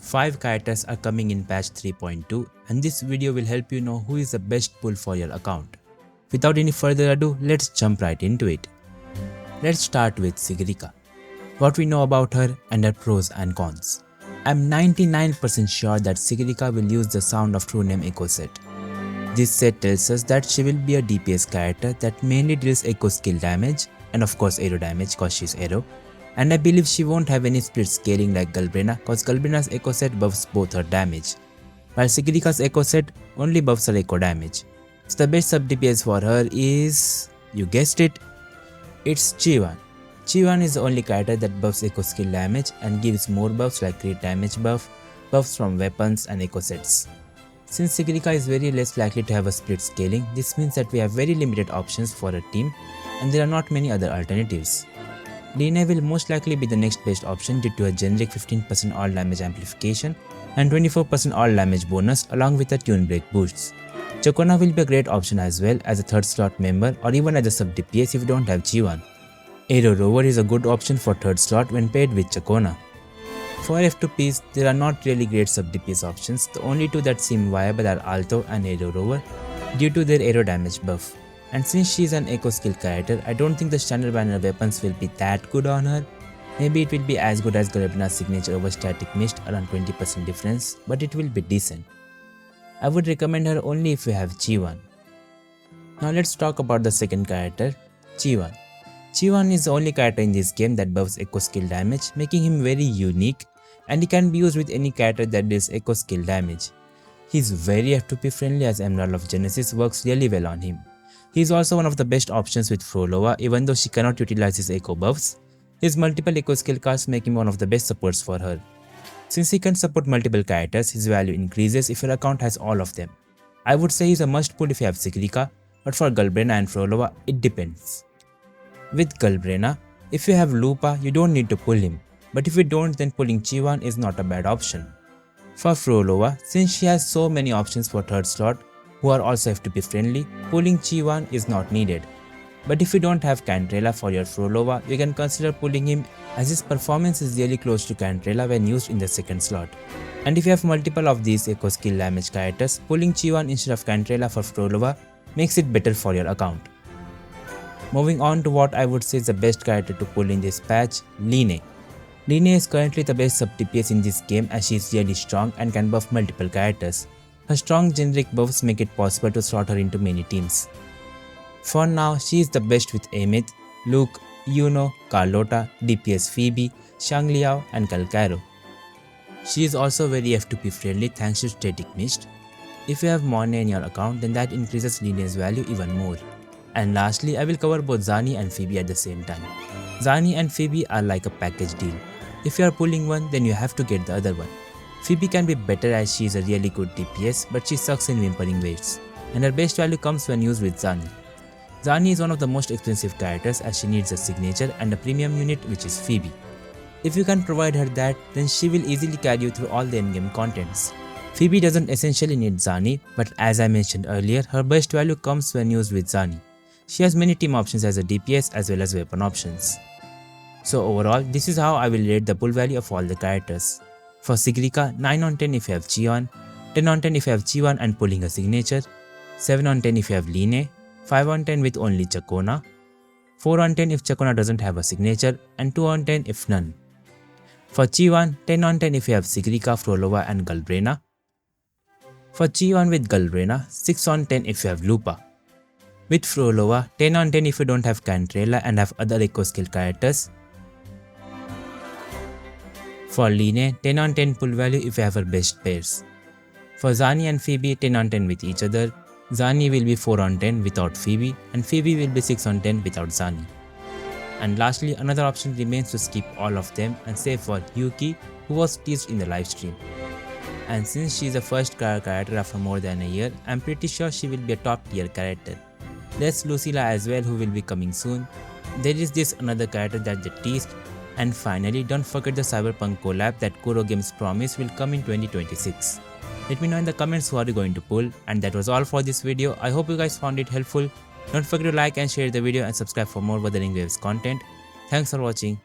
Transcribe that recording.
5 characters are coming in patch 3.2 and this video will help you know who is the best pull for your account. Without any further ado, let's jump right into it. Let's start with Sigrika. What we know about her and her pros and cons. I'm 99% sure that Sigrika will use the Sound of True Name echo set. This set tells us that she will be a DPS character that mainly deals echo skill damage and of course arrow damage cause she's arrow. And I believe she won't have any split scaling like Galbrena cause Galbrena's echo set buffs both her damage, while Sigrika's echo set only buffs her echo damage. So the best sub DPS for her is, you guessed it, it's Qiuyuan. Qiuyuan is the only character that buffs echo skill damage and gives more buffs like crit damage buff, buffs from weapons and echo sets. Since Sigrika is very less likely to have a split scaling, this means that we have very limited options for a team and there are not many other alternatives. Lynae will most likely be the next best option due to a generic 15% all damage amplification and 24% all damage bonus along with the tune break boosts. Chakona will be a great option as well as a 3rd slot member or even as a sub DPS if you don't have Qiuyuan. Arrow Rover is a good option for 3rd slot when paired with Chakona. For F2Ps, there are not really great sub DPS options. The only two that seem viable are Alto and Arrow Rover due to their arrow damage buff. And since she is an echo skill character, I don't think the standard banner weapons will be that good on her. Maybe it will be as good as Galbrena's signature over static mist, around 20% difference, but it will be decent. I would recommend her only if you have Qiuyuan. Now let's talk about the second character, Qiuyuan. Qiuyuan is the only character in this game that buffs echo skill damage, making him very unique, and he can be used with any character that deals echo skill damage. He is very F2P friendly as Emerald of Genesis works really well on him. He is also one of the best options with Frolova even though she cannot utilize his echo buffs. His multiple echo skill cards make him one of the best supports for her. Since he can support multiple characters, his value increases if your account has all of them. I would say he's a must pull if you have Sigrika, but for Galbrena and Frolova, it depends. With Galbrena, if you have Lupa, you don't need to pull him, but if you don't, then pulling Qiuyuan is not a bad option. For Frolova, since she has so many options for 3rd slot, who are also F2P friendly, pulling Qiuyuan is not needed. But if you don't have Cantrella for your Frolova, you can consider pulling him as his performance is really close to Cantrella when used in the 2nd slot. And if you have multiple of these echo skill damage characters, pulling Qiuyuan instead of Cantrella for Frolova makes it better for your account. Moving on to what I would say is the best character to pull in this patch, Lynae. Lynae is currently the best sub DPS in this game as she is really strong and can buff multiple characters. Her strong generic buffs make it possible to slot her into many teams. For now, she is the best with Amit, Luke, Yuno, Carlotta, DPS Phoebe, Shangliao and Calcaro. She is also very F2P friendly thanks to static mist. If you have Monet in your account, then that increases Lynae's value even more. And lastly, I will cover both Zani and Phoebe at the same time. Zani and Phoebe are like a package deal. If you are pulling one, then you have to get the other one. Phoebe can be better as she is a really good DPS, but she sucks in whimpering waits, and her best value comes when used with Zani. Zani is one of the most expensive characters as she needs a signature and a premium unit which is Phoebe. If you can provide her that, then she will easily carry you through all the endgame contents. Phoebe doesn't essentially need Zani, but as I mentioned earlier, her best value comes when used with Zani. She has many team options as a DPS as well as weapon options. So overall, this is how I will rate the pull value of all the characters. For Sigrika, 9 on 10 if you have Qiuyuan, 10 on 10 if you have Qiuyuan and pulling a signature, 7 on 10 if you have Lynae, 5 on 10 with only Chakona, 4 on 10 if Chakona doesn't have a signature, and 2 on 10 if none. For Qiuyuan, 10 on 10 if you have Sigrika, Frolova and Galbrena. For Qiuyuan with Galbrena, 6 on 10 if you have Lupa. With Frolova, 10 on 10 if you don't have Cantrella and have other echo skill characters. For Lynae, 10 on 10 pull value if you have her best pairs. For Zani and Phoebe, 10 on 10 with each other. Zani will be 4 on 10 without Phoebe and Phoebe will be 6 on 10 without Zani. And lastly, another option remains to skip all of them and save for Hiyuki, who was teased in the livestream. And since she is a first character after more than a year, I'm pretty sure she will be a top tier character. There's Lucilla as well who will be coming soon. There is this another character that they teased. And finally, don't forget the Cyberpunk Collab that Kuro Games promised will come in 2026. Let me know in the comments who are you going to pull, and that was all for this video. I hope you guys found it helpful. Don't forget to like and share the video and subscribe for more Wuthering Waves content. Thanks for watching.